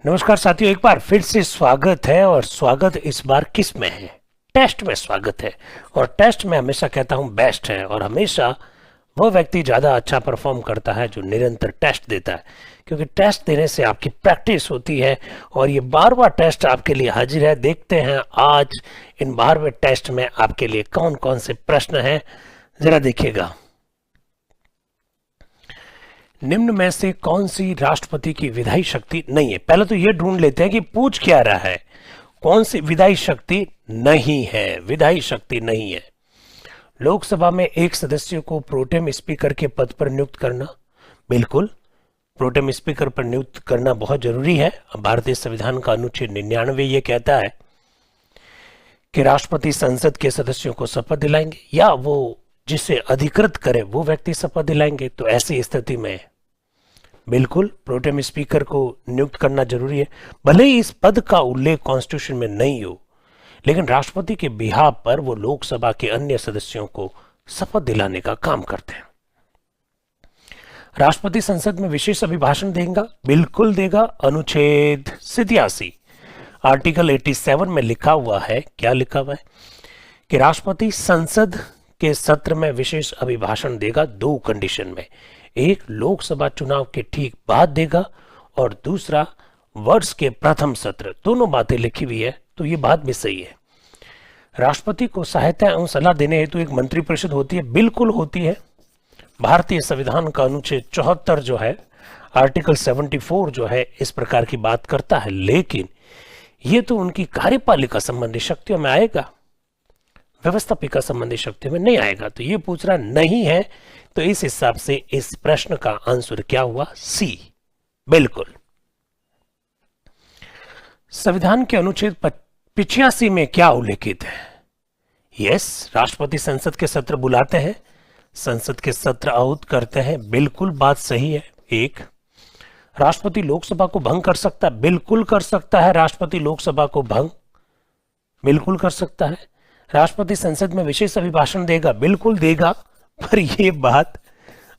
नमस्कार साथियों, एक बार फिर से स्वागत है। और स्वागत इस बार किस में है? टेस्ट में स्वागत है। और टेस्ट में हमेशा कहता हूं बेस्ट है, और हमेशा वो व्यक्ति ज़्यादा अच्छा परफॉर्म करता है जो निरंतर टेस्ट देता है, क्योंकि टेस्ट देने से आपकी प्रैक्टिस होती है। और ये 12वां टेस्ट आपके लिए हाजिर है। देखते हैं आज इन 12वें टेस्ट में आपके लिए कौन कौन से प्रश्न हैं, जरा देखिएगा। निम्न में से कौन सी राष्ट्रपति की विधायी शक्ति नहीं है? पहले तो ये ढूंढ लेते हैं कि पूछ क्या रहा है। कौन सी विधायी शक्ति नहीं है? विधायी शक्ति नहीं है। लोकसभा में एक सदस्य को प्रोटेम स्पीकर के पद पर नियुक्त करना, बिल्कुल प्रोटेम स्पीकर पर नियुक्त करना बहुत जरूरी है। भारतीय संविधान का अनुच्छेद 99 ये कहता है कि राष्ट्रपति संसद के सदस्यों को शपथ दिलाएंगे, या वो जिसे अधिकृत करे वो व्यक्ति शपथ दिलाएंगे। तो ऐसी स्थिति में बिल्कुल प्रोटेम स्पीकर को नियुक्त करना जरूरी है। भले ही इस पद का उल्लेख कॉन्स्टिट्यूशन में नहीं हो, लेकिन राष्ट्रपति के बिहाफ पर वो लोकसभा के अन्य सदस्यों को शपथ दिलाने का काम करते हैं। राष्ट्रपति संसद में विशेष अभिभाषण देगा, बिल्कुल देगा। अनुच्छेद 87 आर्टिकल 87 में लिखा हुआ है, क्या लिखा हुआ है कि राष्ट्रपति संसद के सत्र में विशेष अभिभाषण देगा दो कंडीशन में। एक, लोकसभा चुनाव के ठीक बाद देगा, और दूसरा वर्ष के प्रथम सत्र। दोनों बातें लिखी हुई है, तो ये बात भी सही है। राष्ट्रपति को सहायता एवं सलाह देने हेतु एक मंत्रिपरिषद होती है, बिल्कुल होती है। भारतीय संविधान का अनुच्छेद 74 जो है, आर्टिकल 74 जो है, इस प्रकार की बात करता है। लेकिन ये तो उनकी कार्यपालिका संबंधी शक्तियों में आएगा, व्यवस्थापिका संबंधी शक्तियों में नहीं आएगा। तो ये पूछ रहा नहीं है, तो इस हिसाब से इस प्रश्न का आंसर क्या हुआ? सी, बिल्कुल। संविधान के अनुच्छेद 85 में क्या उल्लेखित है? यस, राष्ट्रपति संसद के सत्र बुलाते हैं, संसद के सत्र आहूत करते हैं, बिल्कुल बात सही है। एक, राष्ट्रपति लोकसभा को भंग कर सकता है, बिल्कुल कर सकता है। राष्ट्रपति लोकसभा को भंग बिल्कुल कर सकता है। राष्ट्रपति संसद में विशेष अभिभाषण देगा, बिल्कुल देगा। पर यह बात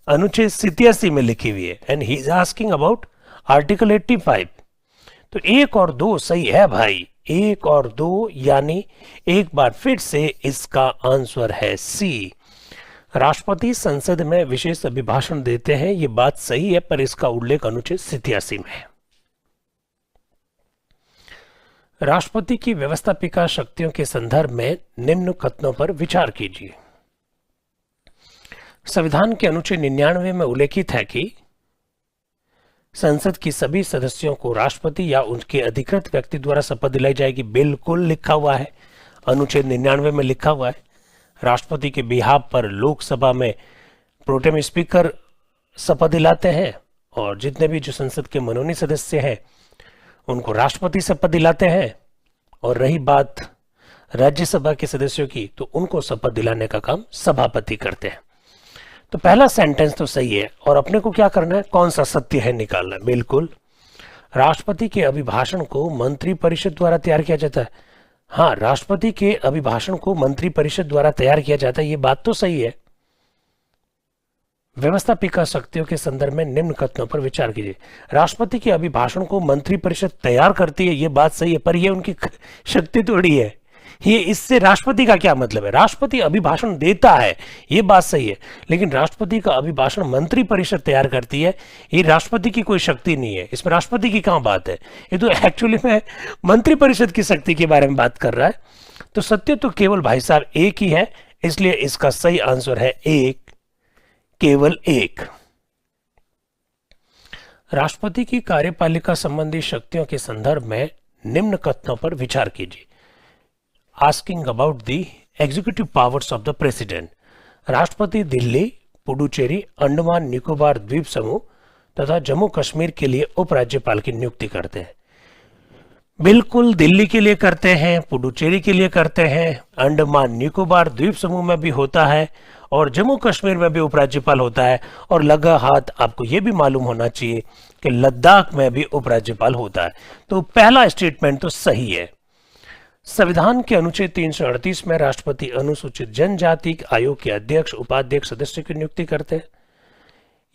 अनुच्छेद 87 में लिखी हुई है, and he is asking about article 85। तो 1 और 2 सही है भाई, 1 और 2, यानी एक बार फिर से इसका आंसर है सी। राष्ट्रपति संसद में विशेष अभिभाषण देते हैं, यह बात सही है, पर इसका उल्लेख अनुच्छेद 87 में है। राष्ट्रपति की व्यवस्थापिका शक्तियों के संदर्भ में निम्न कथनों पर विचार कीजिए। संविधान के अनुच्छेद 99 में उल्लेखित है कि संसद की सभी सदस्यों को राष्ट्रपति या उनके अधिकृत व्यक्ति द्वारा शपथ दिलाई जाएगी, बिल्कुल लिखा हुआ है। अनुच्छेद 99 में लिखा हुआ है राष्ट्रपति के बिहाफ पर लोकसभा में प्रोटेम स्पीकर शपथ दिलाते हैं, और जितने भी जो संसद के मनोनीत सदस्य हैं उनको राष्ट्रपति शपथ दिलाते हैं। और रही बात राज्यसभा के सदस्यों की, तो उनको शपथ दिलाने का काम सभापति करते हैं। तो पहला सेंटेंस तो सही है, और अपने को क्या करना है, कौन सा सत्य है निकालना है। बिल्कुल, राष्ट्रपति के अभिभाषण को मंत्रिपरिषद द्वारा तैयार किया जाता है। हाँ, राष्ट्रपति के अभिभाषण को मंत्रिपरिषद द्वारा तैयार किया जाता है, ये बात तो सही है। व्यवस्थापिका शक्तियों के संदर्भ में निम्न कथनों पर विचार कीजिए। राष्ट्रपति के अभिभाषण को मंत्रिपरिषद तैयार करती है, ये बात सही है, पर यह उनकी शक्ति थोड़ी है। ये इससे राष्ट्रपति का क्या मतलब है? राष्ट्रपति अभिभाषण देता है, ये बात सही है, लेकिन राष्ट्रपति का अभिभाषण मंत्रिपरिषद तैयार करती है, ये राष्ट्रपति की कोई शक्ति नहीं है। इसमें राष्ट्रपति की कहां बात है? ये तो एक्चुअली में मंत्रिपरिषद की शक्ति के बारे में बात कर रहा है। तो सत्य तो केवल भाई साहब एक ही है, इसलिए इसका सही आंसर है एक, केवल एक। राष्ट्रपति की कार्यपालिका संबंधी शक्तियों के संदर्भ में निम्न कथनों पर विचार कीजिए। Asking about the executive powers of the president. राष्ट्रपति दिल्ली, पुडुचेरी, अंडमान निकोबार द्वीप समूह तथा जम्मू कश्मीर के लिए उपराज्यपाल की नियुक्ति करते हैं। बिल्कुल दिल्ली के लिए करते हैं, पुडुचेरी के लिए करते हैं, अंडमान निकोबार द्वीप समूह में भी होता है, और जम्मू कश्मीर में भी उपराज्यपाल होता है। और लगा हाथ आपको यह भी मालूम होना चाहिए कि लद्दाख में भी उपराज्यपाल होता है। तो पहला स्टेटमेंट तो सही है। संविधान के अनुच्छेद 338 में राष्ट्रपति अनुसूचित जनजाति आयोग के अध्यक्ष, उपाध्यक्ष, सदस्य की नियुक्ति करते हैं।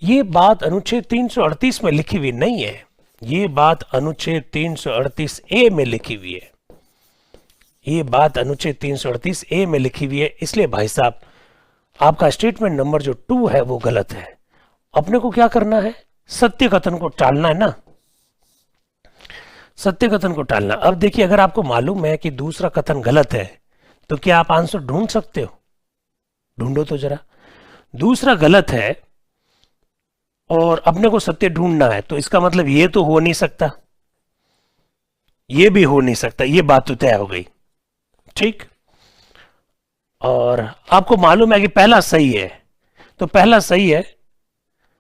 ये बात अनुच्छेद 338 में लिखी हुई नहीं है, ये बात अनुच्छेद 338 ए में लिखी हुई है, ये बात अनुच्छेद 338 ए में लिखी हुई है। इसलिए भाई साहब आपका स्टेटमेंट नंबर जो 2 है वो गलत है। अपने को क्या करना है, सत्य कथन को टालना है ना, सत्य कथन को टालना। अब देखिए अगर आपको मालूम है कि दूसरा कथन गलत है तो क्या आप आंसर ढूंढ सकते हो? ढूंढो तो जरा। दूसरा गलत है और अपने को सत्य ढूंढना है, तो इसका मतलब ये तो हो नहीं सकता, ये भी हो नहीं सकता, ये बात तो तय हो गई, ठीक। और आपको मालूम है कि पहला सही है, तो पहला सही है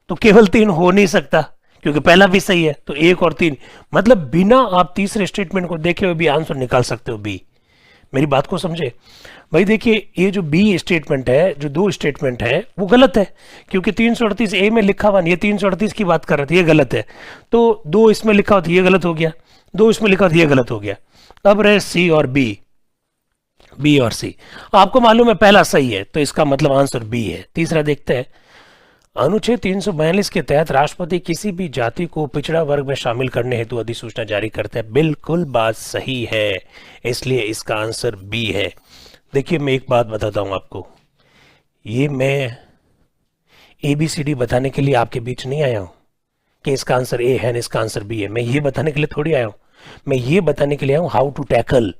तो केवल 3 हो नहीं सकता, क्योंकि पहला भी सही है, तो 1 और 3, मतलब बिना आप तीसरे स्टेटमेंट को देखे हुए भी आंसर निकाल सकते हो बी। मेरी बात को समझे भाई। देखिए ये जो बी स्टेटमेंट है, जो 2 स्टेटमेंट है वो गलत है, क्योंकि 338 ए में लिखा हुआ नहीं, ये 338 की बात कर रहा था, ये गलत है। तो 2 इसमें लिखा हुआ था, ये गलत हो गया, 2 इसमें लिखा हुआ था, ये गलत हो गया। अब रहे सी और बी, बी और सी। आपको मालूम है पहला सही है, तो इसका मतलब आंसर बी है। तीसरा देखते हैं। अनुच्छेद 342 के तहत राष्ट्रपति किसी भी जाति को पिछड़ा वर्ग में शामिल करने हेतु अधिसूचना जारी करते हैं। बिल्कुल बात सही है, इसलिए इसका आंसर बी है। देखिए मैं एक बात बताता हूं आपको, ये मैं ABCD बताने के लिए आपके बीच नहीं आया हूं कि इसका आंसर ए है, इसका आंसर बी है। मैं ये बताने के लिए थोड़ी आया हूं, मैं ये बताने के लिए आया हूं हाउ टू टैकल,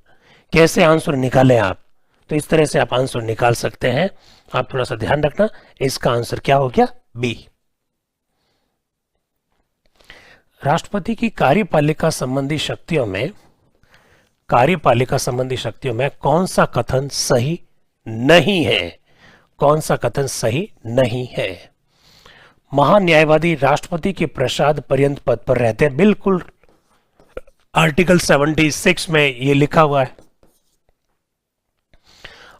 कैसे आंसर निकालें आप। तो इस तरह से आप आंसर निकाल सकते हैं। आप थोड़ा सा ध्यान रखना, इसका आंसर क्या हो गया, बी। राष्ट्रपति की कार्यपालिका संबंधी शक्तियों में, कार्यपालिका संबंधी शक्तियों में कौन सा कथन सही नहीं है, कौन सा कथन सही नहीं है? महान्यायवादी राष्ट्रपति के प्रसाद पर्यंत पद पर रहते हैं। बिल्कुल आर्टिकल 76 में ये लिखा हुआ है।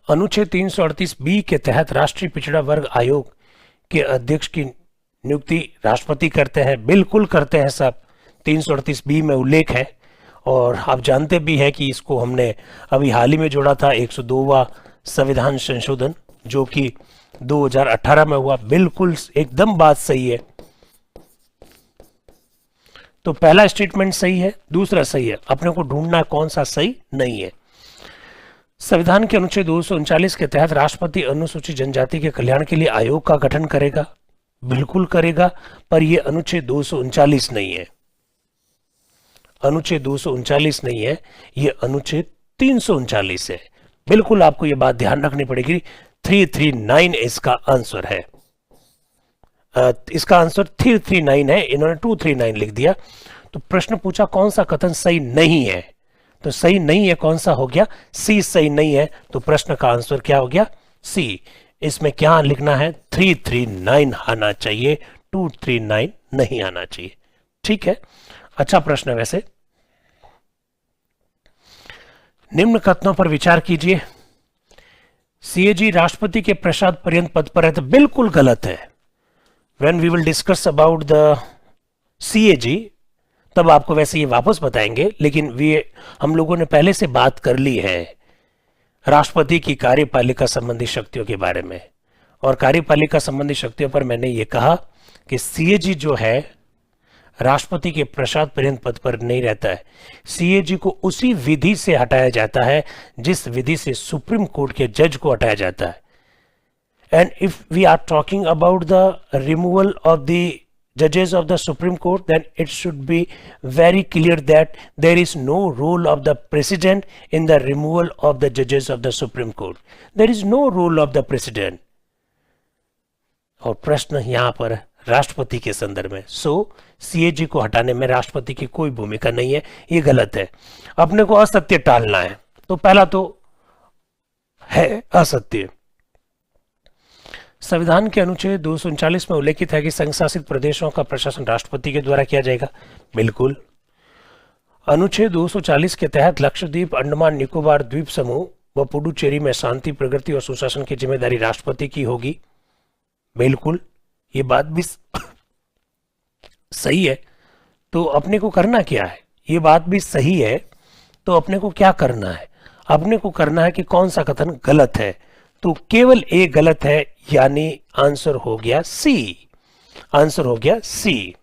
अनुच्छेद 338 बी के तहत राष्ट्रीय पिछड़ा वर्ग आयोग के अध्यक्ष की नियुक्ति राष्ट्रपति करते हैं। बिल्कुल करते हैं साहब, 338 बी में उल्लेख है। और आप जानते भी हैं कि इसको हमने अभी हाल ही में जोड़ा था, 102वां संविधान संशोधन जो कि 2018 में हुआ। बिल्कुल एकदम बात सही है। तो पहला स्टेटमेंट सही है, दूसरा सही है, अपने को ढूंढना कौन सा सही नहीं है। संविधान के अनुच्छेद 239 के तहत राष्ट्रपति अनुसूचित जनजाति के कल्याण के लिए आयोग का गठन करेगा। बिल्कुल करेगा, पर यह अनुच्छेद 239 नहीं है, अनुच्छेद 239 नहीं है, यह अनुच्छेद 339 है। बिल्कुल आपको यह बात ध्यान रखनी पड़ेगी। 339 इसका आंसर है, इसका आंसर 339 है, इन्होंने 239 लिख दिया। तो प्रश्न पूछा कौन सा कथन सही नहीं है, तो सही नहीं है कौन सा हो गया, सी सही नहीं है। तो प्रश्न का आंसर क्या हो गया, सी। इसमें क्या लिखना है, 339 आना चाहिए, 239 नहीं आना चाहिए। ठीक है, अच्छा प्रश्न है वैसे। निम्न कथनों पर विचार कीजिए। सीएजी राष्ट्रपति के प्रसाद पर्यंत पद पर है, तो बिल्कुल गलत है। When we will discuss about the CAG, तब आपको वैसे ये वापस बताएंगे, लेकिन हम लोगों ने पहले से बात कर ली है राष्ट्रपति की कार्यपालिका संबंधी शक्तियों के बारे में। और कार्यपालिका संबंधी शक्तियों पर मैंने ये कहा कि सीएजी जो है राष्ट्रपति के प्रसाद पर्यंत पद पर नहीं रहता है। सीएजी को उसी विधि से हटाया जाता है जिस विधि से सुप्रीम कोर्ट के जज को हटाया जाता है। And if we are talking about the removal of the judges of the Supreme Court, then it should be very clear that there is no role of the president in the removal of the judges of the Supreme Court. There is no role of the president. और प्रश्न यहाँ पर राष्ट्रपति के संदर्भ में। सो CAG को हटाने में राष्ट्रपति की कोई भूमिका नहीं है, ये गलत है। अपने को असत्य टालना है, तो पहला तो है असत्य। संविधान के अनुच्छेद 239 में उल्लेखित है कि संघ शासित प्रदेशों का प्रशासन राष्ट्रपति के द्वारा किया जाएगा। बिल्कुल। अनुच्छेद 240 के तहत लक्षद्वीप, अंडमान निकोबार द्वीप समूह व पुडुचेरी में शांति, प्रगति और सुशासन की जिम्मेदारी राष्ट्रपति की होगी। बिल्कुल, ये बात भी सही है। तो अपने को करना क्या है, ये बात भी सही है, तो अपने को क्या करना है, अपने को करना है कि कौन सा कथन गलत है। तो केवल एक गलत है, यानी आंसर हो गया सी, आंसर हो गया सी।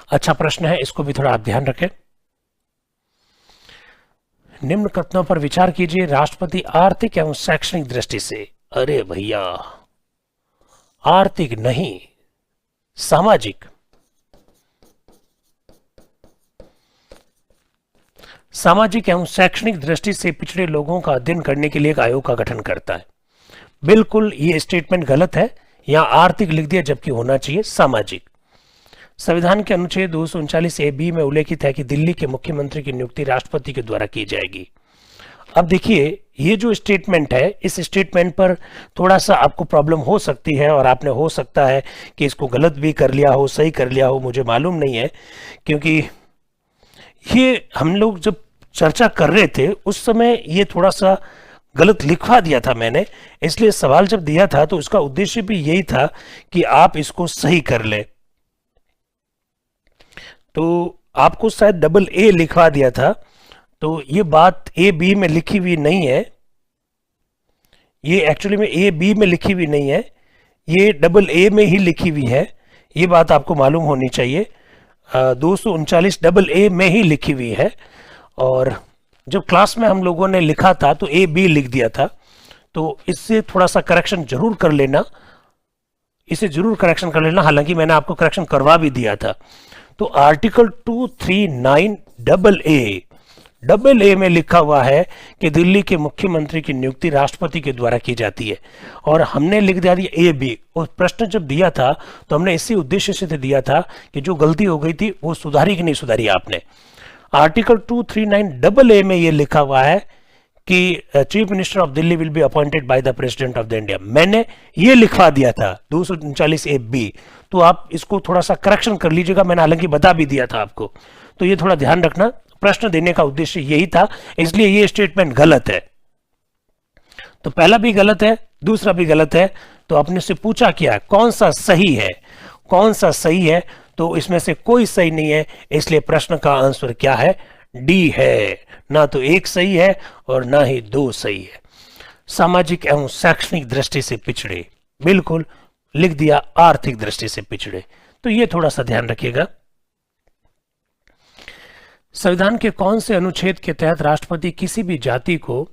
अच्छा प्रश्न है, इसको भी थोड़ा आप ध्यान रखें। निम्न कथनों पर विचार कीजिए। राष्ट्रपति आर्थिक एवं शैक्षणिक दृष्टि से, अरे भैया आर्थिक नहीं, सामाजिक, सामाजिक एवं शैक्षणिक दृष्टि से पिछड़े लोगों का अध्ययन करने के लिए एक आयोग का गठन करता है। बिल्कुल ये स्टेटमेंट गलत है, यहां आर्थिक लिख दिया जबकि होना चाहिए सामाजिक। संविधान के अनुच्छेद 239A(b) में उल्लेखित है कि दिल्ली के मुख्यमंत्री की नियुक्ति राष्ट्रपति के द्वारा की जाएगी। अब देखिए ये जो स्टेटमेंट है, इस स्टेटमेंट पर थोड़ा सा आपको प्रॉब्लम हो सकती है और आपने हो सकता है कि इसको गलत भी कर लिया हो, सही कर लिया हो, मुझे मालूम नहीं है, क्योंकि ये हम लोग जब चर्चा कर रहे थे उस समय ये थोड़ा सा गलत लिखवा दिया था मैंने, इसलिए सवाल जब दिया था तो उसका उद्देश्य भी यही था कि आप इसको सही कर ले। तो आपको शायद डबल ए लिखवा दिया था, तो ये बात ए बी में लिखी हुई नहीं है, ये एक्चुअली में ए बी में लिखी हुई नहीं है, ये डबल ए में ही लिखी हुई है, ये बात आपको मालूम होनी चाहिए। 239 डबल ए में ही लिखी हुई है, और जब क्लास में हम लोगों ने लिखा था तो ए बी लिख दिया था, तो इससे थोड़ा सा करेक्शन जरूर कर लेना, इसे जरूर करेक्शन कर लेना, हालांकि मैंने आपको करेक्शन करवा भी दिया था। तो आर्टिकल 239 डबल ए में लिखा हुआ है कि दिल्ली के मुख्यमंत्री की नियुक्ति राष्ट्रपति के द्वारा की जाती है, और हमने लिख दिया ए बी। और प्रश्न जब दिया था तो हमने इसी उद्देश्य से दिया था कि जो गलती हो गई थी वो सुधारी कि नहीं सुधारी आपने। आर्टिकल 239 डबल ए में ये लिखा हुआ है कि chief minister of Delhi will be appointed by the president of the India, मैंने ये लिखवा दिया था 239A(b), तो आप इसको थोड़ा सा करेक्शन कर लीजिएगा, मैंने हालांकि बता भी दिया था आपको, तो ये थोड़ा ध्यान रखना, प्रश्न देने का उद्देश्य यही था, इसलिए ये स्टेटमेंट गलत है। तो पहला भी गलत है, दूसरा भी गलत है, तो आपने से पूछा क्या कौन सा सही है, कौन सा सही है, तो इसमें से कोई सही नहीं है, इसलिए प्रश्न का आंसर क्या है, डी है। ना तो एक सही है और ना ही दो सही है। सामाजिक एवं शैक्षणिक दृष्टि से पिछड़े, बिल्कुल लिख दिया आर्थिक दृष्टि से पिछड़े, तो ये थोड़ा सा ध्यान रखिएगा। संविधान के कौन से अनुच्छेद के तहत राष्ट्रपति किसी भी जाति को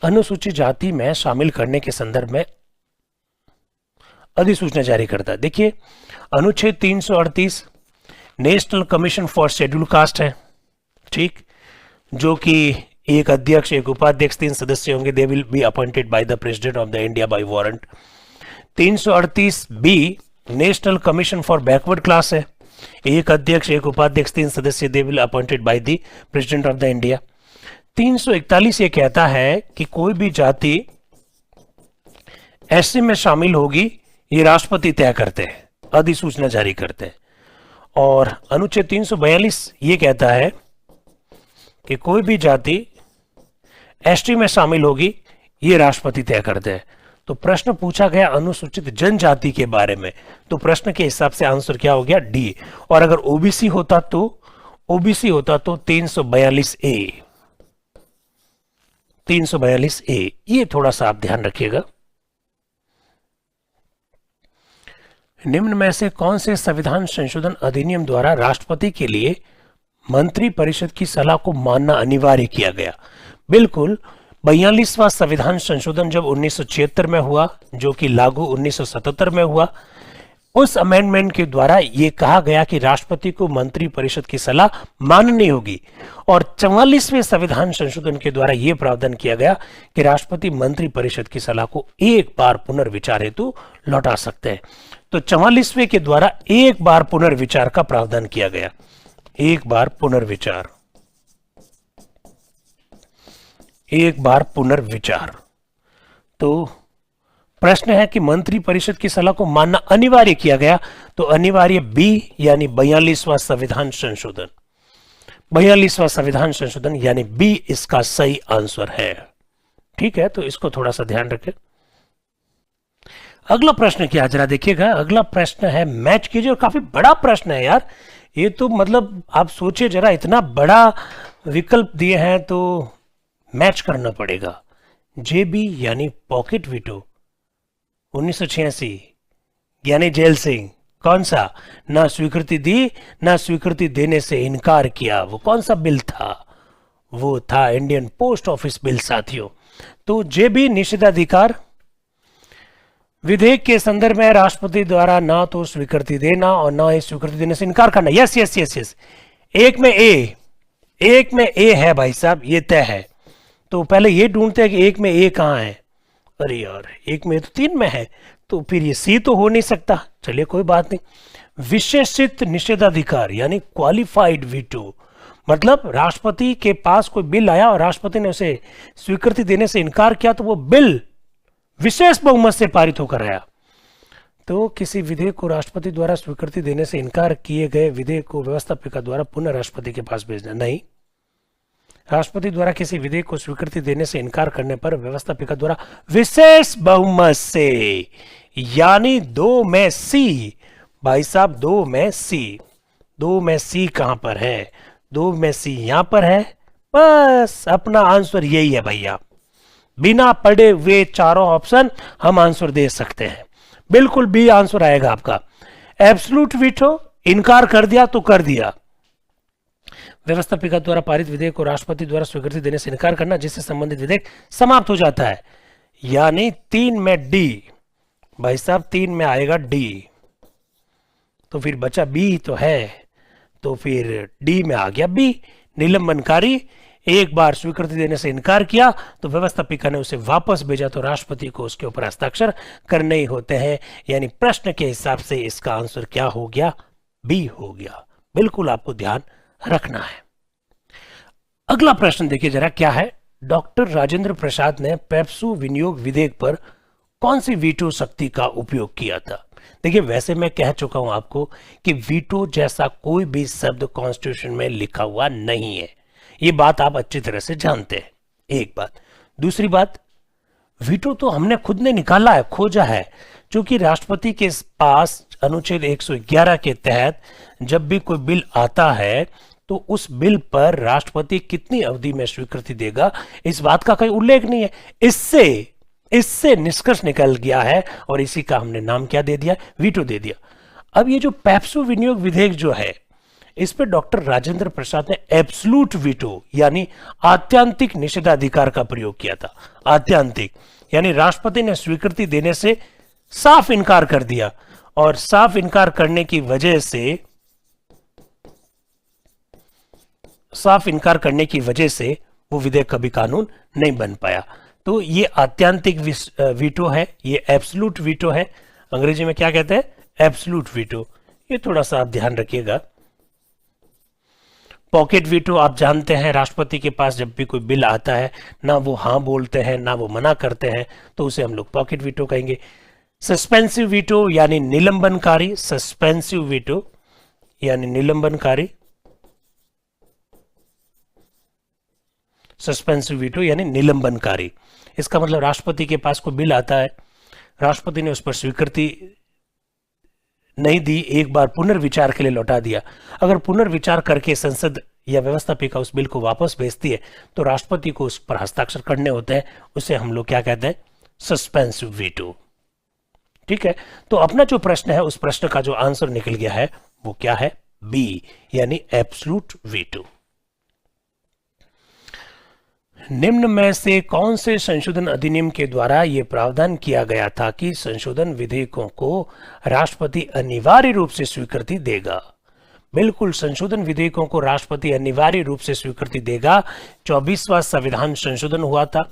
अनुसूचित जाति में शामिल करने के संदर्भ में अधिसूचना जारी करता है? देखिए अनुच्छेद 338 national commission for schedule caste है, ठीक, जो कि एक अध्यक्ष, एक उपाध्यक्ष, 3 सदस्य होंगे, they will be appointed by the president of the India by warrant. 338B national commission for backward class है, एक अध्यक्ष, एक उपाध्यक्ष, 3 सदस्य, they will appointed by the president of the India. 341 ये कहता है कि कोई भी जाति ऐसे में शामिल होगी, ये राष्ट्रपति तय करते हैं, अधिसूचना जारी करते हैं। और अनुच्छेद 342 ये कहता है कि कोई भी जाति एसटी में शामिल होगी, ये राष्ट्रपति तय करते हैं। तो प्रश्न पूछा गया अनुसूचित जनजाति के बारे में, तो प्रश्न के हिसाब से आंसर क्या हो गया, डी। और अगर ओबीसी होता तो 342A, 342A, ये थोड़ा सा आप ध्यान रखिएगा। निम्न में से कौन से संविधान संशोधन अधिनियम द्वारा राष्ट्रपति के लिए मंत्री परिषद की सलाह को मानना अनिवार्य किया गया? बिल्कुल 42वां संविधान संशोधन जब 1976 में हुआ, जो कि लागू 1977 में हुआ, उस अमेंडमेंट के द्वारा यह कहा गया कि राष्ट्रपति को मंत्री परिषद की सलाह माननी होगी। और 44वें संविधान संशोधन के द्वारा यह प्रावधान किया गया कि राष्ट्रपति मंत्री परिषद की सलाह को एक बार पुनर्विचार हेतु लौटा सकते हैं। तो 44वें के द्वारा एक बार पुनर्विचार का प्रावधान किया गया, एक बार पुनर्विचार, एक बार पुनर्विचार। तो प्रश्न है कि मंत्री परिषद की सलाह को मानना अनिवार्य किया गया, तो अनिवार्य बी यानी 42वां संविधान संशोधन, 42वां संविधान संशोधन यानी बी इसका सही आंसर है। ठीक है, तो इसको थोड़ा सा ध्यान रखें। अगला प्रश्न क्या, जरा देखिएगा, अगला प्रश्न है, मैच कीजिए, और काफी बड़ा प्रश्न है यार ये तो, मतलब आप सोचिए जरा, इतना बड़ा विकल्प दिए हैं तो मैच करना पड़ेगा। जेबी यानी पॉकेट वीटो 1986, ज्ञानी जैल सिंह, कौन सा? ना स्वीकृति दी, ना स्वीकृति देने से इनकार किया। वो कौन सा बिल था? वो था इंडियन पोस्ट ऑफिस बिल साथियों। तो जेबी निषेधाधिकार विधेयक के संदर्भ में राष्ट्रपति द्वारा ना तो स्वीकृति देना और ना ही स्वीकृति देने से इनकार करना। यस यस यस यस, एक में ए है भाई साहब, ये तय है। तो पहले ये ढूंढते हैं कि एक में ए कहाँ है। अरे यार, एक में तो 3 में है, तो फिर ये सी तो हो नहीं सकता। चलिए कोई बात नहीं। विशेषित निषेधाधिकार यानी क्वालिफाइड वीटो, मतलब राष्ट्रपति के पास कोई बिल आया और राष्ट्रपति ने उसे स्वीकृति देने से इनकार किया, तो वो बिल विशेष बहुमत से पारित होकर आया। तो किसी विधेयक को राष्ट्रपति द्वारा स्वीकृति देने से इनकार किए गए विधेयक को व्यवस्थापिका द्वारा पुनः राष्ट्रपति के पास भेजना नहीं। राष्ट्रपति द्वारा किसी विधेयक को स्वीकृति देने से इनकार करने पर व्यवस्थापिका द्वारा विशेष बहुमत से, यानी 2 में सी। भाई साहब 2 में सी, 2 में सी कहां पर है? 2 में सी यहां पर है। बस अपना आंसर यही है भैया। बिना पढ़े हुए चारों ऑप्शन हम आंसर दे सकते हैं। बिल्कुल बी आंसर आएगा आपका। एब्सोल्यूट वीटो, इनकार कर दिया तो कर दिया। व्यवस्थापिका द्वारा पारित विधेयक को राष्ट्रपति द्वारा स्वीकृति देने से इनकार करना, जिससे संबंधित विधेयक समाप्त हो जाता है, यानी 3 में डी। भाई साहब 3 में आएगा डी, तो फिर बचा बी तो है, तो फिर डी में आ गया बी, निलंबनकारी। एक बार स्वीकृति देने से इनकार किया तो व्यवस्थापिका ने उसे वापस भेजा, तो राष्ट्रपति को उसके ऊपर हस्ताक्षर करने ही होते हैं। यानी प्रश्न के हिसाब से इसका आंसर क्या हो गया? बी हो गया। बिल्कुल आपको ध्यान रखना है। अगला प्रश्न देखिए जरा क्या है। डॉक्टर राजेंद्र प्रसाद ने पेप्सू विनियोग विधेयक पर कौन सी वीटो शक्ति का उपयोग किया था? देखिए वैसे मैं कह चुका हूं आपको कि वीटो जैसा कोई भी शब्द कॉन्स्टिट्यूशन में लिखा हुआ नहीं है। ये बात आप अच्छी तरह से जानते हैं, एक बात। दूसरी बात, वीटो तो हमने खुद ने निकाला है, खोजा है, क्योंकि राष्ट्रपति के पास अनुच्छेद 111 के तहत जब भी कोई बिल आता है तो उस बिल पर राष्ट्रपति कितनी अवधि में स्वीकृति देगा, इस बात का कोई उल्लेख नहीं है। इससे निष्कर्ष निकल गया है और इसी का हमने नाम क्या दे दिया? वीटो दे दिया। अब ये जो पेप्सू विनियोग विधेयक जो है, इस पर डॉक्टर राजेंद्र प्रसाद ने एब्सोल्यूट वीटो यानी आत्यांतिक निषेधाधिकार का प्रयोग किया था। आत्यांतिक यानी राष्ट्रपति ने स्वीकृति देने से साफ इनकार कर दिया, और साफ इनकार करने की वजह से वो विधेयक कभी कानून नहीं बन पाया। तो ये आत्यांतिक वीटो है, ये एब्सोल्यूट वीटो है। अंग्रेजी में क्या कहते हैं? Absolute veto. ये थोड़ा सा आप ध्यान रखिएगा। पॉकेट वीटो आप जानते हैं, राष्ट्रपति के पास जब भी कोई बिल आता है ना वो हाँ बोलते हैं ना वो मना करते हैं, तो उसे हम लोग पॉकेट वीटो कहेंगे। सस्पेंसिव वीटो यानी निलंबनकारी, सस्पेंसिव वीटो यानी निलंबनकारी, सस्पेंसिव वीटो यानी निलंबनकारी। इसका मतलब राष्ट्रपति के पास कोई बिल आता है, राष्ट्रपति ने उस पर स्वीकृति नहीं दी, एक बार पुनर्विचार के लिए लौटा दिया। अगर पुनर्विचार करके संसद या व्यवस्थापिका उस बिल को वापस भेजती है तो राष्ट्रपति को उस पर हस्ताक्षर करने होते हैं, उसे हम लोग क्या कहते हैं? Suspensive veto. ठीक है, तो अपना जो प्रश्न है उस प्रश्न का जो आंसर निकल गया है वो क्या है? बी यानी एब्सोल्यूट वीटो। निम्न में से कौन से संशोधन अधिनियम के द्वारा यह प्रावधान किया गया था कि संशोधन विधेयकों को राष्ट्रपति अनिवार्य रूप से स्वीकृति देगा? बिल्कुल, संशोधन विधेयकों को राष्ट्रपति अनिवार्य रूप से स्वीकृति देगा। 24वां संविधान संशोधन हुआ था,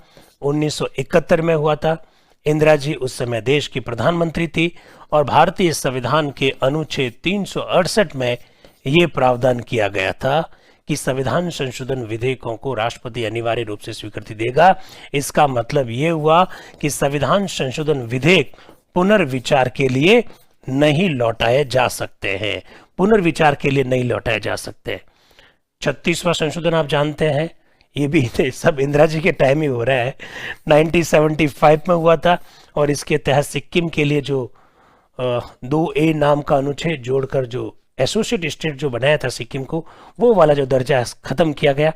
1971 में हुआ था। इंदिरा जी उस समय देश की प्रधानमंत्री थी और भारतीय संविधान के अनुच्छेद 368 में यह प्रावधान किया गया था कि संविधान संशोधन विधेयकों को राष्ट्रपति अनिवार्य रूप से स्वीकृति देगा। इसका मतलब यह हुआ कि संविधान संशोधन विधेयक पुनर्विचार के लिए नहीं लौटाए जा सकते हैं, पुनर्विचार के लिए नहीं लौटाए जा सकते। 36वां संशोधन आप जानते हैं, ये भी सब इंदिरा जी के टाइम ही हो रहा है, 1975 में हुआ था और इसके तहत सिक्किम के लिए जो 2A नाम का अनुच्छेद जोड़कर जो एसोसिएट स्टेट जो बनाया था सिक्किम को, वो वाला जो दर्जा खत्म किया गया।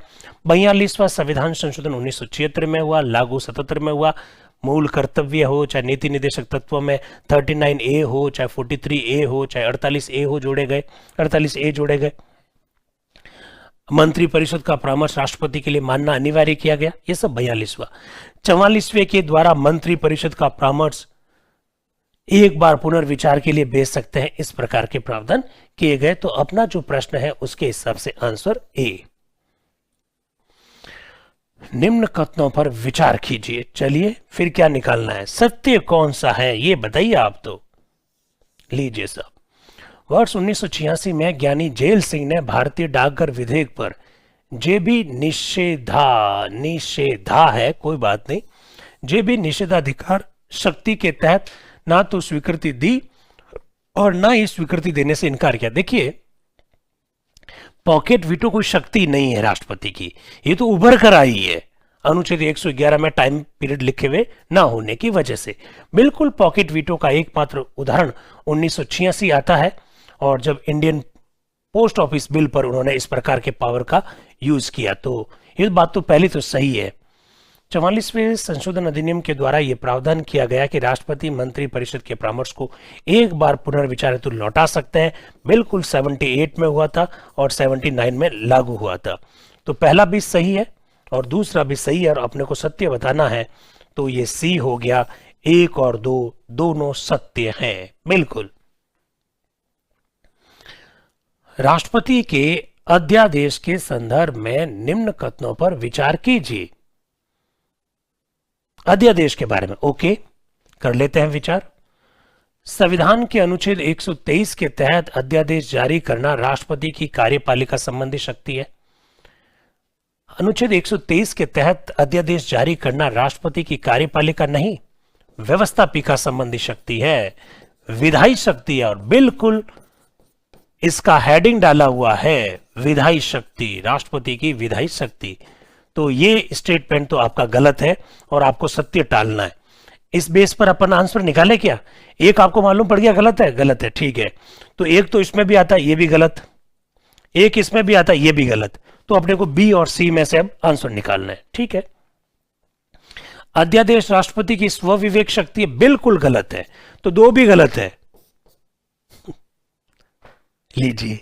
42वां संविधान संशोधन 1976 में हुआ, लागू 77 में हुआ। मूल कर्तव्य हो, चाहे नीति निर्देशक तत्व में 39A हो, चाहे 43A हो, चाहे 48A हो, जोड़े गए 48A जोड़े गए। मंत्री परिषद का परामर्श राष्ट्रपति के लिए मानना अनिवार्य किया गया, ये सब 42वां। 44वें के द्वारा मंत्री परिषद का परामर्श एक बार पुनर्विचार के लिए भेज सकते हैं, इस प्रकार के प्रावधान किए गए। तो अपना जो प्रश्न है उसके हिसाब से आंसर ए। निम्न कथनों पर विचार कीजिए। चलिए फिर क्या निकालना है, सत्य कौन सा है ये बताइए आप। तो लीजिए साहब, वर्ष 1986 में ज्ञानी जेल सिंह ने भारतीय डाकघर विधेयक पर जेबी निषेधा है, कोई बात नहीं, जेबी निषेधाधिकार शक्ति के तहत ना तो स्वीकृति दी और ना ही स्वीकृति देने से इनकार किया। देखिए, पॉकेट वीटो कोई शक्ति नहीं है राष्ट्रपति की, ये तो उभर कर आई है अनुच्छेद 111 में टाइम पीरियड लिखे हुए ना होने की वजह से। बिल्कुल पॉकेट वीटो का एकमात्र उदाहरण 1986 आता है, और जब इंडियन पोस्ट ऑफिस बिल पर उन्होंने इस प्रकार के पावर का यूज किया। तो ये बात तो पहले तो सही है। 44वें संशोधन अधिनियम के द्वारा यह प्रावधान किया गया कि राष्ट्रपति मंत्री परिषद के परामर्श को एक बार पुनर्विचार हेतु लौटा सकते हैं। बिल्कुल 78 में हुआ था और 79 में लागू हुआ था। तो पहला भी सही है और दूसरा भी सही है, और अपने को सत्य बताना है तो ये सी हो गया। 1 और 2 दोनों सत्य हैं। बिल्कुल। राष्ट्रपति के अध्यादेश के संदर्भ में निम्न कथनों पर विचार कीजिए। अध्यादेश के बारे में ओके कर लेते हैं विचार। संविधान के अनुच्छेद 123 के तहत अध्यादेश जारी करना राष्ट्रपति की कार्यपालिका संबंधी शक्ति है। अनुच्छेद 123 के तहत अध्यादेश जारी करना राष्ट्रपति की कार्यपालिका नहीं, व्यवस्थापिका संबंधी शक्ति है, विधायी शक्ति है। और बिल्कुल इसका हेडिंग डाला हुआ है विधायी शक्ति, राष्ट्रपति की विधायी शक्ति। तो ये स्टेटमेंट तो आपका गलत है और आपको सत्य टालना है। इस बेस पर अपन आंसर निकाले क्या? एक आपको मालूम पड़ गया गलत है, गलत है, ठीक है। तो एक तो इसमें भी आता है, ये भी गलत, एक इसमें भी आता है, ये भी गलत। तो अपने को बी और सी में से अब आंसर निकालना है, ठीक है। अध्यादेश राष्ट्रपति की स्वविवेक शक्ति बिल्कुल गलत है, तो दो भी गलत है। लीजिए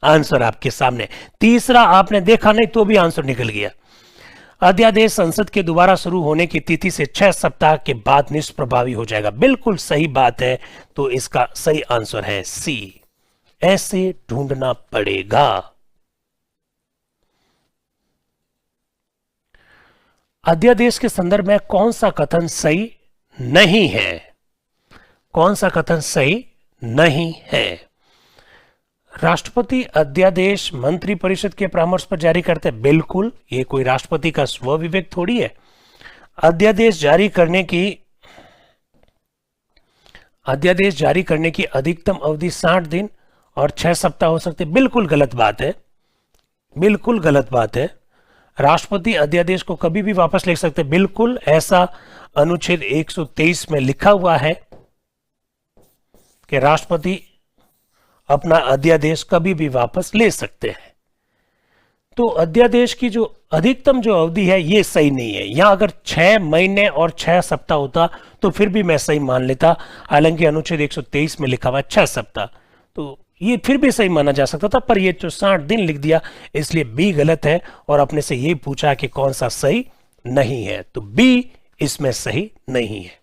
आंसर आपके सामने। तीसरा आपने देखा नहीं तो भी आंसर निकल गया। अध्यादेश संसद के दोबारा शुरू होने की तिथि से 6 सप्ताह के बाद निष्प्रभावी हो जाएगा। बिल्कुल सही बात है, तो इसका सही आंसर है सी। ऐसे ढूंढना पड़ेगा। अध्यादेश के संदर्भ में कौन सा कथन सही नहीं है? कौन सा कथन सही नहीं है? राष्ट्रपति अध्यादेश मंत्री परिषद के परामर्श पर जारी करते हैं। बिल्कुल, ये कोई राष्ट्रपति का स्वविवेक थोड़ी है। अध्यादेश जारी करने की अधिकतम अवधि 60 दिन और 6 सप्ताह हो सकते। बिल्कुल गलत बात है, बिल्कुल गलत बात है। राष्ट्रपति अध्यादेश को कभी भी वापस ले सकते। बिल्कुल ऐसा अनुच्छेद 123 में लिखा हुआ है कि राष्ट्रपति अपना अध्यादेश कभी भी वापस ले सकते हैं। तो अध्यादेश की जो अधिकतम जो अवधि है ये सही नहीं है। यहां अगर 6 महीने और 6 सप्ताह होता तो फिर भी मैं सही मान लेता, हालांकि अनुच्छेद 123 में लिखा हुआ है 6 सप्ताह, तो ये फिर भी सही माना जा सकता था। पर ये जो 60 दिन लिख दिया, इसलिए बी गलत है। और अपने से ये पूछा कि कौन सा सही नहीं है, तो बी इसमें सही नहीं है।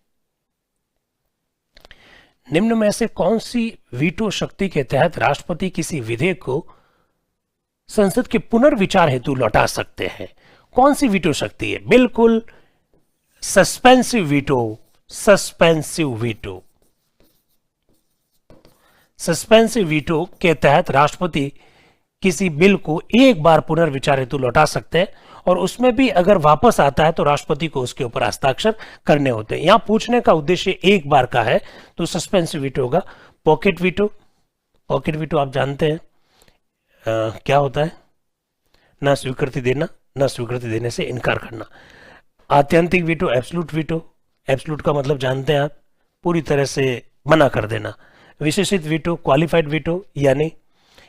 निम्न में से कौन सी वीटो शक्ति के तहत राष्ट्रपति किसी विधेयक को संसद के पुनर्विचार हेतु लौटा सकते हैं? कौन सी वीटो शक्ति है? बिल्कुल suspensive veto. Suspensive veto, suspensive veto के तहत राष्ट्रपति किसी बिल को एक बार पुनर्विचार हेतु लौटा सकते हैं, और उसमें भी अगर वापस आता है तो राष्ट्रपति को उसके ऊपर हस्ताक्षर करने होते हैं। यहां पूछने का उद्देश्य एक बार का है, तो सस्पेंसिव वीटो होगा। पॉकेट वीटो, पॉकेट वीटो आप जानते हैं क्या होता है? ना स्वीकृति देना, ना स्वीकृति देने से इनकार करना। आत्यंतिक वीटो, एब्सोल्यूट वीटो, एब्सोल्यूट का मतलब जानते हैं आप, पूरी तरह से मना कर देना। विशेषित वीटो, क्वालिफाइड वीटो, यानी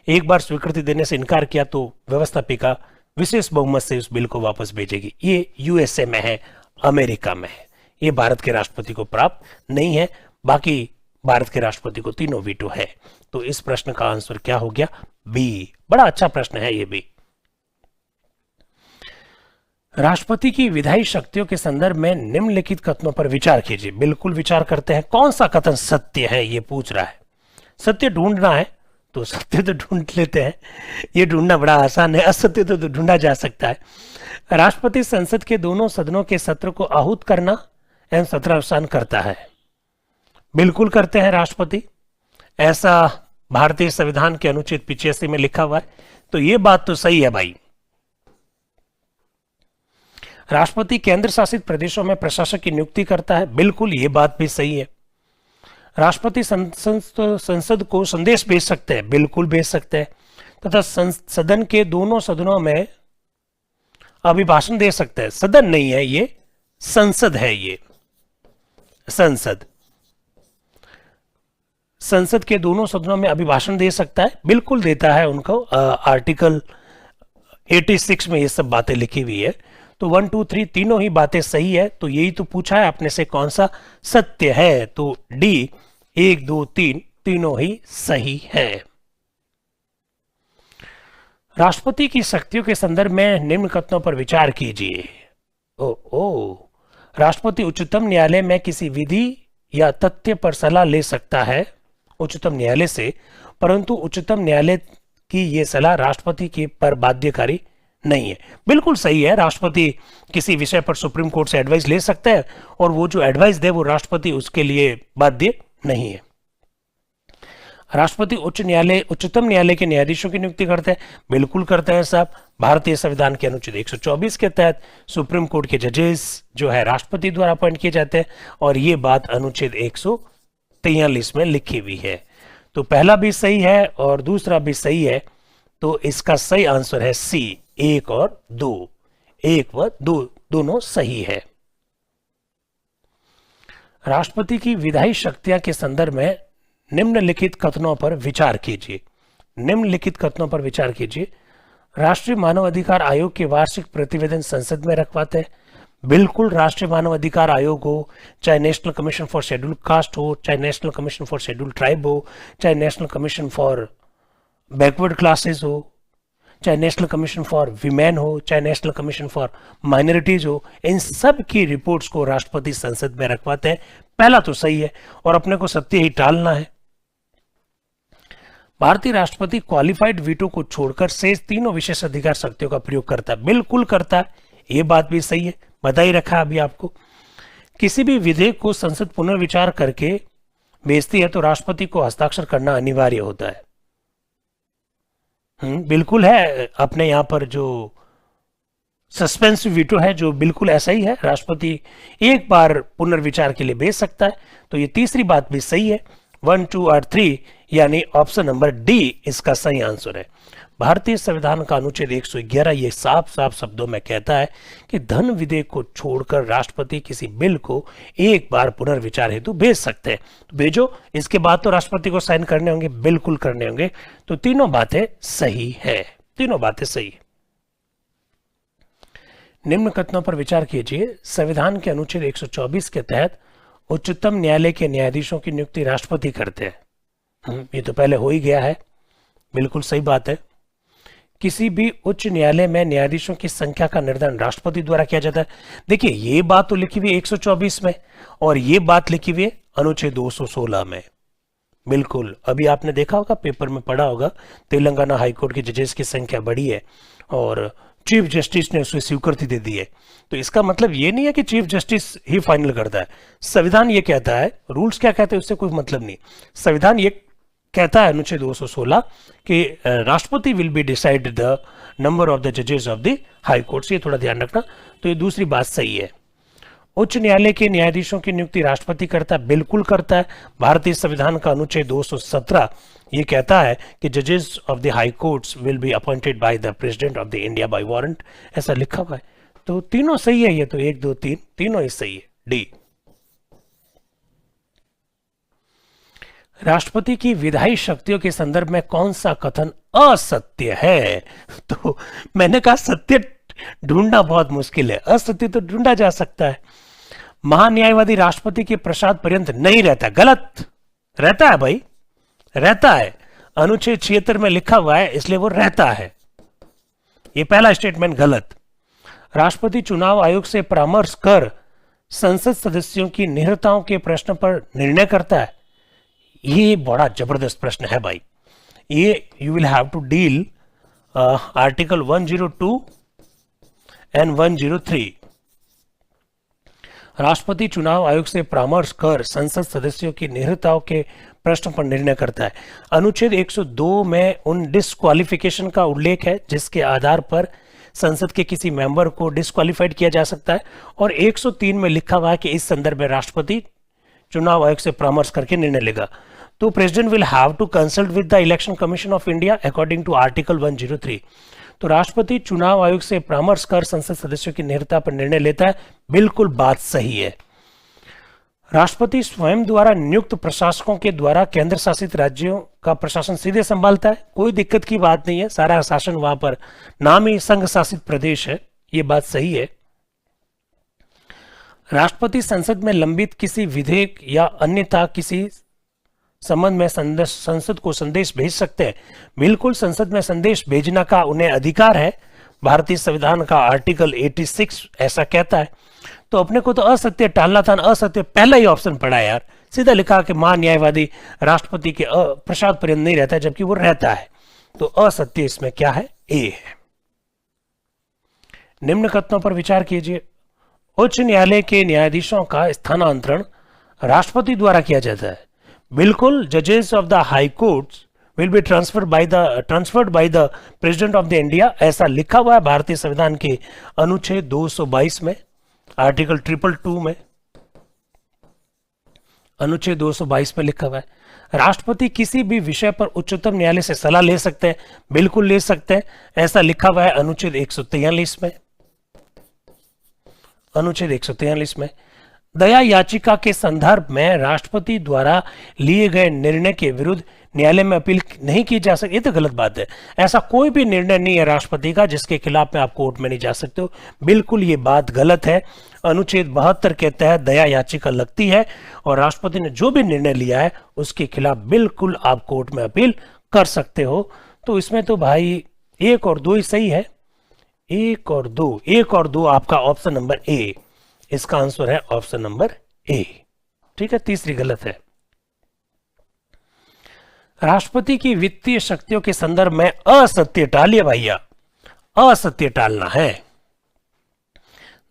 एक बार स्वीकृति देने से इनकार किया तो व्यवस्थापिका विशेष बहुमत से उस बिल को वापस भेजेगी। ये यूएसए में है, अमेरिका में है। ये भारत के राष्ट्रपति को प्राप्त नहीं है। बाकी भारत के राष्ट्रपति को तीनों वीटो है। तो इस प्रश्न का आंसर क्या हो गया? बी। बड़ा अच्छा प्रश्न है ये भी। राष्ट्रपति की विधायी शक्तियों के संदर्भ में निम्नलिखित कथनों पर विचार कीजिए। बिल्कुल विचार करते हैं। कौन सा कथन सत्य है ये पूछ रहा है। सत्य ढूंढना है तो सत्य तो ढूंढ लेते हैं, ये ढूंढना बड़ा आसान है। असत्य तो ढूंढा जा सकता है। राष्ट्रपति संसद के दोनों सदनों के सत्र को आहूत करना एवं सत्रावसान करता है। बिल्कुल करते हैं राष्ट्रपति, ऐसा भारतीय संविधान के अनुच्छेद 85 में लिखा हुआ है। तो ये बात तो सही है भाई। राष्ट्रपति केंद्र शासित प्रदेशों में प्रशासक की नियुक्ति करता है। बिल्कुल ये बात भी सही है। राष्ट्रपति संसद को संदेश भेज सकते हैं। बिल्कुल भेज सकते हैं। तथा सदन के दोनों सदनों में अभिभाषण दे सकते हैं। सदन नहीं है ये, संसद है ये। संसद के दोनों सदनों में अभिभाषण दे सकता है। बिल्कुल देता है उनको। आर्टिकल 86 में ये सब बातें लिखी हुई है। तो 1 2 3 तीनों ही बातें सही है। तो यही तो पूछा है अपने से कौन सा सत्य है। तो डी 1 2 3 तीनों ही सही है। राष्ट्रपति की शक्तियों के संदर्भ में निम्न कथनों पर विचार कीजिए। राष्ट्रपति उच्चतम न्यायालय में किसी विधि या तथ्य पर सलाह ले सकता है उच्चतम न्यायालय से, परंतु उच्चतम न्यायालय की यह सलाह राष्ट्रपति के पर बाध्यकारी नहीं है। बिल्कुल सही है। राष्ट्रपति किसी विषय पर सुप्रीम कोर्ट से एडवाइस ले सकते हैं और वो जो एडवाइस दे वो राष्ट्रपति उसके लिए बाध्य नहीं है। राष्ट्रपति उच्चतम न्यायालय के न्यायाधीशों की नियुक्ति करते हैं। बिल्कुल करते हैं साहब। भारतीय संविधान के अनुच्छेद 124 के तहत सुप्रीम कोर्ट के जजेस जो है राष्ट्रपति द्वारा अपॉइंट किए जाते हैं और ये बात अनुच्छेद 143 में लिखी हुई है। तो पहला भी सही है और दूसरा भी सही है। तो इसका सही आंसर है सी 1 और 2। 1 व 2 दोनों सही है। राष्ट्रपति की विधायी शक्तियां के संदर्भ में निम्नलिखित कथनों पर विचार कीजिए। निम्नलिखित कथनों पर विचार कीजिए। राष्ट्रीय मानव अधिकार आयोग के वार्षिक प्रतिवेदन संसद में रखवाते हैं। बिल्कुल राष्ट्रीय मानव अधिकार आयोग हो, चाहे national commission for scheduled caste हो, चाहे national commission for scheduled tribe हो, चाहे national commission for backward classes हो, चाहे नेशनल कमीशन फॉर वीमेन हो, चाहे नेशनल कमीशन फॉर माइनॉरिटीज हो, इन सब की रिपोर्ट्स को राष्ट्रपति संसद में रखवाते हैं। पहला तो सही है और अपने को सत्य ही टालना है। भारतीय राष्ट्रपति क्वालिफाइड वीटो को छोड़कर शेष तीनों विशेष अधिकार शक्तियों का प्रयोग करता है। बिल्कुल करता है। यह बात भी सही है। बता ही रखा अभी आपको। किसी भी विधेयक को संसद पुनर्विचार करके भेजती है तो राष्ट्रपति को हस्ताक्षर करना अनिवार्य होता है। बिल्कुल है। अपने यहां पर जो सस्पेंसिव वीटो है जो बिल्कुल ऐसा ही है। राष्ट्रपति एक बार पुनर्विचार के लिए भेज सकता है। तो ये तीसरी बात भी सही है। 1 2 और 3 यानी ऑप्शन नंबर डी इसका सही आंसर है। भारतीय संविधान का अनुच्छेद 111 ये साफ साफ शब्दों में कहता है कि धन विधेयक को छोड़कर राष्ट्रपति किसी बिल को एक बार पुनर्विचार हेतु भेज सकते हैं। तो भेजो। इसके बाद तो राष्ट्रपति को साइन करने होंगे। बिल्कुल करने होंगे। तो तीनों बातें सही है। तीनों बातें सही है। निम्न कथनों पर विचार कीजिए। संविधान के अनुच्छेद 124 के तहत उच्चतम न्यायालय के न्यायाधीशों की नियुक्ति राष्ट्रपति करते हैं। ये तो पहले हो ही गया है। बिल्कुल सही बात है। किसी भी उच्च न्यायालय में न्यायाधीशों की संख्या का निर्धारण राष्ट्रपति द्वारा किया जाता है। देखिए ये बात तो लिखी हुई है 124 में और ये बात लिखी हुई है अनुच्छेद 216 में। बिल्कुल अभी आपने देखा होगा, पेपर में पढ़ा होगा, तेलंगाना हाईकोर्ट के जजेस की संख्या बढ़ी है और चीफ जस्टिस ने उसे स्वीकृति दे दी है। तो इसका मतलब ये नहीं है कि चीफ जस्टिस ही फाइनल करता है। संविधान ये कहता है, रूल्स क्या कहते हैं उससे कोई मतलब नहीं। संविधान ये कहता है अनुच्छेद 216 कि राष्ट्रपति will be decide the number of the जजेस ऑफ द हाई कोर्ट। ये थोड़ा ध्यान रखना। तो ये दूसरी बात सही है। उच्च न्यायालय के न्यायाधीशों की नियुक्ति राष्ट्रपति करता है। बिल्कुल करता है। भारतीय संविधान का अनुच्छेद 217 ये कहता है कि जजेस of the high courts will be appointed by the president of the India by warrant. ऐसा लिखा हुआ है। तो तीनों सही है। ये तो 1 2 3 तीनों ही सही है। डी। राष्ट्रपति की विधायी शक्तियों के संदर्भ में कौन सा कथन असत्य है? तो मैंने कहा सत्य ढूंढना बहुत मुश्किल है। असत्य तो ढूंढा जा सकता है। महान्यायवादी राष्ट्रपति के प्रसाद पर्यंत नहीं रहता। गलत। रहता है भाई, रहता है। अनुच्छेद 76 में लिखा हुआ है, इसलिए वो रहता है। ये पहला स्टेटमेंट गलत। राष्ट्रपति चुनाव आयोग से परामर्श कर संसद सदस्यों की निहिरताओं के प्रश्न पर निर्णय करता है। ये बड़ा जबरदस्त प्रश्न है भाई। ये you will have to deal article 102 and 103। राष्ट्रपति चुनाव आयोग से परामर्श कर संसद सदस्यों की निहिरताओं के प्रश्न पर निर्णय करता है। अनुच्छेद 102 में उन डिस्क्वालिफिकेशन का उल्लेख है जिसके आधार पर संसद के किसी मेंबर को डिस्क्वालिफाइड किया जा सकता है, और 103 में लिखा हुआ है कि इस संदर्भ में राष्ट्रपति चुनाव आयोग से परामर्श करके निर्णय लेगा। तो president will have to consult with the Election Commission of India according to article 103। तो राष्ट्रपति चुनाव आयोग से परामर्श कर संसद सदस्यों की निहिरता पर निर्णय लेता है। बिल्कुल बात सही है। राष्ट्रपति स्वयं द्वारा नियुक्त प्रशासकों के द्वारा केंद्र शासित राज्यों का प्रशासन सीधे संभालता है। कोई दिक्कत की बात नहीं है, सारा शासन वहां पर, नाम ही संघ शासित प्रदेश है। ये बात सही है। राष्ट्रपति संसद में लंबित किसी विधेयक या अन्यथा किसी संबंध में संसद को संदेश भेज सकते हैं। बिल्कुल, संसद में संदेश भेजना का उन्हें अधिकार है। भारतीय संविधान का आर्टिकल 86 ऐसा कहता है। तो अपने को तो असत्य टालना था ना, असत्य पहला ही ऑप्शन पड़ा है यार। सीधा लिखा कि महान्यायवादी राष्ट्रपति के प्रसाद पर्यंत नहीं रहता, जबकि वो रहता है। तो असत्य इसमें क्या है? ए है। निम्न कथनों पर विचार कीजिए। उच्च न्यायालय के न्यायाधीशों का स्थानांतरण राष्ट्रपति द्वारा किया जाता है। बिल्कुल, जजेस of the high courts will be transferred by the president of the India, ऐसा लिखा हुआ है भारतीय संविधान के अनुच्छेद 222 में, आर्टिकल 222 में, अनुच्छेद 222 में लिखा हुआ है। राष्ट्रपति किसी भी विषय पर उच्चतम न्यायालय से सलाह ले सकते हैं। बिल्कुल ले सकते हैं, ऐसा लिखा हुआ है अनुच्छेद 143 में, अनुच्छेद 143 में। दया याचिका के संदर्भ में राष्ट्रपति द्वारा लिए गए निर्णय के विरुद्ध न्यायालय में अपील नहीं की जा सकती। ये तो गलत बात है। ऐसा कोई भी निर्णय नहीं है राष्ट्रपति का जिसके खिलाफ में आप कोर्ट में नहीं जा सकते हो। बिल्कुल ये बात गलत है। अनुच्छेद 72 के तहत दया याचिका लगती है और राष्ट्रपति ने जो भी निर्णय लिया है उसके खिलाफ बिल्कुल आप कोर्ट में अपील कर सकते हो। तो इसमें तो भाई 1 और 2 ही सही है। 1 और 2 आपका ऑप्शन नंबर ए, इसका आंसर है ऑप्शन नंबर ए। ठीक है, तीसरी गलत है। राष्ट्रपति की वित्तीय शक्तियों के संदर्भ में असत्य टालिए भैया, असत्य टालना है।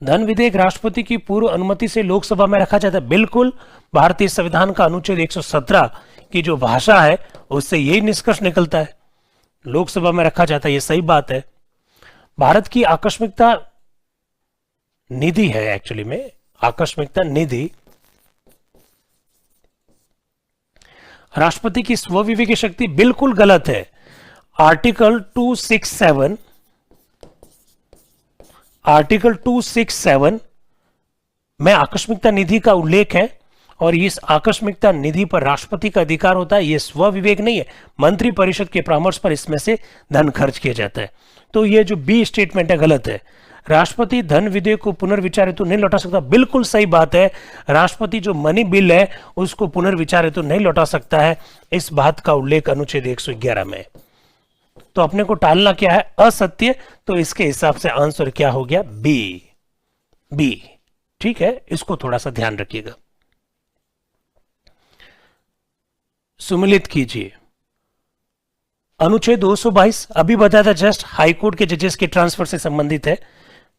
धन विधेयक राष्ट्रपति की पूर्व अनुमति से लोकसभा में रखा जाता है। बिल्कुल, भारतीय संविधान का अनुच्छेद 117 की जो भाषा है उससे यही निष्कर्ष निकलता है, लोकसभा में रखा जाता है। ये सही बात है। भारत की आकस्मिकता निधि है, एक्चुअली में आकस्मिकता निधि राष्ट्रपति की स्वविवेक शक्ति। बिल्कुल गलत है। आर्टिकल 267 में आकस्मिकता निधि का उल्लेख है और इस आकस्मिकता निधि पर राष्ट्रपति का अधिकार होता है। यह स्वविवेक नहीं है, मंत्री परिषद के परामर्श पर इसमें से धन खर्च किया जाता है। तो ये जो बी स्टेटमेंट है गलत है। राष्ट्रपति धन विधेयक को पुनर्विचार हेतु नहीं लौटा सकता। बिल्कुल सही बात है। राष्ट्रपति जो मनी बिल है उसको पुनर्विचार हेतु नहीं लौटा सकता है। इस बात का उल्लेख अनुच्छेद 111 में। तो अपने को टालना क्या है? असत्य। तो इसके हिसाब से आंसर क्या हो गया? बी। ठीक है, इसको थोड़ा सा ध्यान रखिएगा। सुमिलित कीजिए। अनुच्छेद 222 अभी बताया था जस्ट, हाईकोर्ट के जजेस के ट्रांसफर से संबंधित है।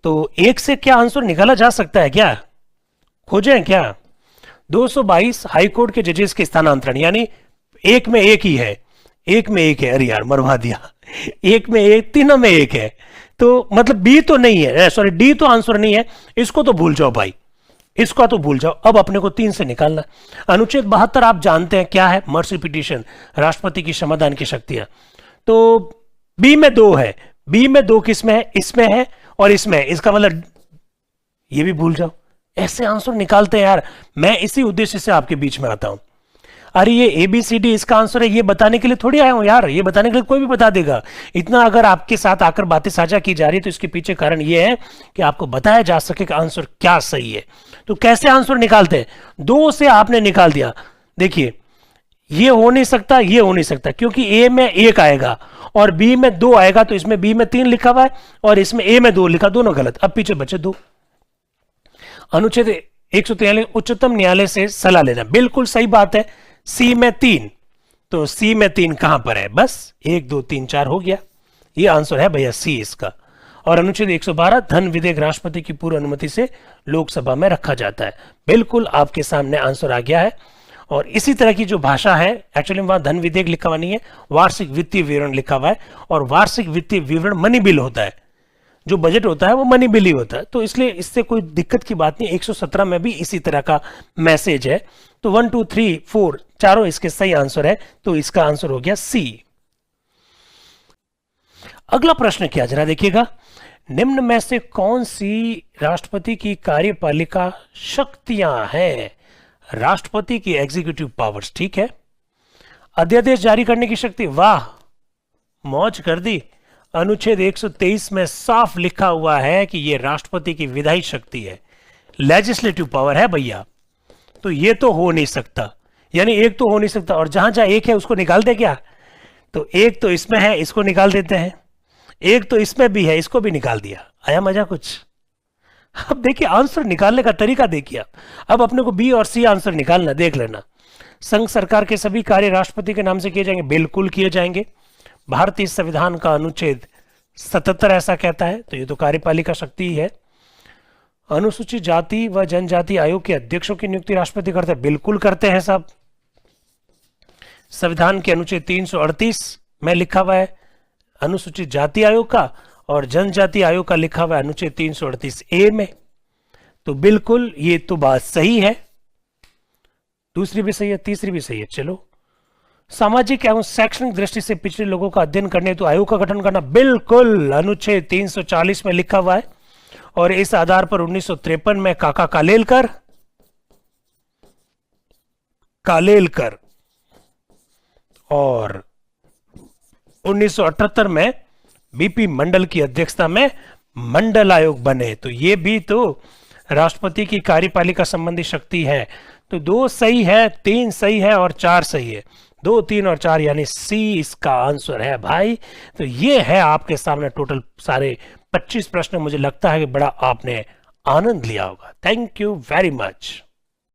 तो एक से क्या आंसर निकाला जा सकता है? क्या खोजें क्या? 222 हाईकोर्ट के जजेस के स्थानांतरण, यानी एक में एक ही है, एक में एक है। अरे यार मरवा दिया, एक में एक, तीनों में एक है। तो मतलब बी तो नहीं है, सॉरी डी तो आंसर नहीं है। इसको तो भूल जाओ भाई, इसको तो भूल जाओ। अब अपने को 3 से निकालना। अनुच्छेद 72 आप जानते हैं क्या है? मर्सी पिटीशन, राष्ट्रपति की क्षमादान की शक्तियां। तो बी में 2 है। बी में 2 किसमें है? इसमें है और इसमें। इसका मतलब ये भी भूल जाओ। ऐसे आंसर निकालते हैं यार। मैं इसी उद्देश्य से आपके बीच में आता हूं। अरे ये ABCD इसका आंसर है, ये बताने के लिए थोड़ी आया हूं यार, ये बताने के लिए कोई भी बता देगा। इतना अगर आपके साथ आकर बातें साझा की जा रही है तो इसके पीछे कारण ये है कि आपको बताया जा सके कि आंसर क्या सही है। तो कैसे आंसर निकालते हैं? 2 से आपने निकाल दिया, देखिए ये हो नहीं सकता, ये हो नहीं सकता, क्योंकि A में 1 आएगा और B में 2 आएगा, तो इसमें B में 3 लिखा हुआ है और इसमें A में 2 लिखा, दोनों गलत। अब पीछे बचे 2। अनुच्छेद 143 उच्चतम न्यायालय से सलाह लेना, बिल्कुल सही बात है। C में 3, तो C में 3 कहां पर है? बस 1 2 3 4 हो गया, ये आंसर है भैया C इसका। और अनुच्छेद 112 धन विधेयक राष्ट्रपति की पूर्व अनुमति से लोकसभा में रखा जाता है, बिल्कुल आपके सामने आंसर आ गया है। और इसी तरह की जो भाषा है, एक्चुअली वहां धन विधेयक लिखा हुआ नहीं है, वार्षिक वित्तीय विवरण लिखा हुआ है, और वार्षिक वित्तीय विवरण मनी बिल होता है, जो बजट होता है वो मनी बिल ही होता है, तो इसलिए इससे कोई दिक्कत की बात नहीं। 117 में भी इसी तरह का मैसेज है। तो 1 2 3 4 चारों इसके सही आंसर है, तो इसका आंसर हो गया C। अगला प्रश्न क्या, जरा देखिएगा, निम्न में से कौन सी राष्ट्रपति की कार्यपालिका शक्तियां हैं? राष्ट्रपति की एग्जीक्यूटिव पावर्स, ठीक है। अध्यादेश जारी करने की शक्ति, वाह मौज कर दी। अनुच्छेद 123 में साफ लिखा हुआ है कि यह राष्ट्रपति की विधायी शक्ति है, लेजिस्लेटिव पावर है भैया, तो यह तो हो नहीं सकता, यानी एक तो हो नहीं सकता, और जहां जहां एक है उसको निकाल दे क्या? तो एक तो इसमें है, इसको निकाल देते हैं, एक तो इसमें भी है, इसको भी निकाल दिया। आया मजा कुछ? अब देखिए आंसर निकालने का तरीका देखिए। अब अपने को B और C आंसर निकालना, देख लेना। संघ सरकार के सभी कार्य राष्ट्रपति के नाम से किए जाएंगे, बिल्कुल किए जाएंगे। भारतीय संविधान का अनुच्छेद 77 ऐसा कहता है, तो ये तो कार्यपालिका शक्ति ही है। अनुसूचित जाति व जनजाति आयोग के अध्यक्षों की नियुक्ति राष्ट्रपति करते हैं, बिल्कुल करते हैं साहब। संविधान के अनुच्छेद 338 में लिखा हुआ है अनुसूचित जाति आयोग का, और जनजाति आयोग का लिखा हुआ है अनुच्छेद 338A में, तो बिल्कुल ये तो बात सही है। दूसरी भी सही है, तीसरी भी सही है। चलो, सामाजिक एवं शैक्षणिक दृष्टि से पिछड़े लोगों का अध्ययन करने तो आयोग का गठन करना, बिल्कुल अनुच्छेद 340 में लिखा हुआ है, और इस आधार पर 1953 में काका कालेलकर और 1978 में BP मंडल की अध्यक्षता में मंडल आयोग बने। तो ये भी तो राष्ट्रपति की कार्यपालिका संबंधी शक्ति है। तो 2 सही है, 3 सही है और 4 सही है। 2 3 और 4 यानी C इसका आंसर है भाई। तो ये है आपके सामने टोटल सारे 25 प्रश्न। मुझे लगता है कि बड़ा आपने आनंद लिया होगा। Thank you very much.